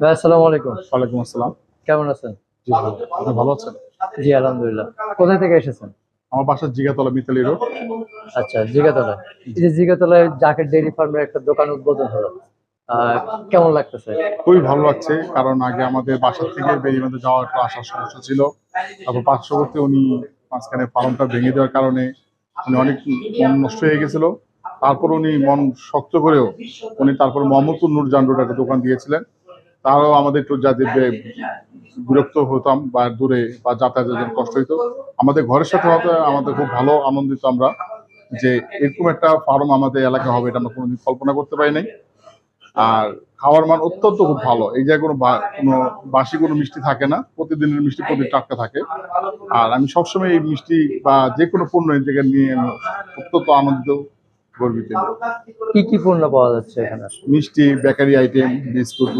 ভাই আসসালামু আলাইকুম। ওয়ালাইকুম আসসালাম। কেমন আছেন? জি ভালো। আপনি ভালো আছেন? জি আলহামদুলিল্লাহ। কোথায় থেকে এসেছেন? আমার বাসা জিগাতলা মিতালি রোড। আচ্ছা, জিগাতলায়। এই জি। যে জিগাতলায় জাকের ডেইরি ফার্মের একটা দোকান উদ্বোধন হলো। কেমন লাগতেছে? খুবই ভালো লাগছে কারণ আগে আমাদের বাসা থেকে বেরিবাঁধে যাওয়া একটু আসার সমস্যা ছিল। তারপর পার্শ্ববর্তী উনি মাঝখানে ফার্মটা ভেঙে দেওয়ার কারণে উনি অনেক মন নষ্ট হয়ে গেছিল। তারপর উনি মন শক্ত করেও উনি তারপর মোহাম্মদপুর নূরজাহান রোডে একটা দোকান দিয়েছিলেন। তারও আমাদের একটু যাতে বিরক্ত হতাম বা দূরে বা যাতায়াতের জন্য কষ্ট হইতো। আমাদের ঘরের সাথে হয়তো আমাদের খুব ভালো আনন্দিত আমরা যে এরকম একটা ফার্ম আমাদের এলাকায় হবে এটা আমরা কোনোদিন কল্পনা করতে পারি নাই। আর খাওয়ার মান অত্যন্ত খুব ভালো। এই জায়গায় কোনো বাসি কোনো মিষ্টি থাকে না। প্রতিদিনের মিষ্টি প্রতিদিন টাটকা থাকে। আর আমি সবসময় এই মিষ্টি বা যেকোনো পণ্য এই জায়গায় নিয়ে আমি অত্যন্ত আনন্দিত, গর্বিত। কি কি পণ্য পাওয়া যাচ্ছে এখানে? মিষ্টি, বেকারি আইটেম, বিস্কুট,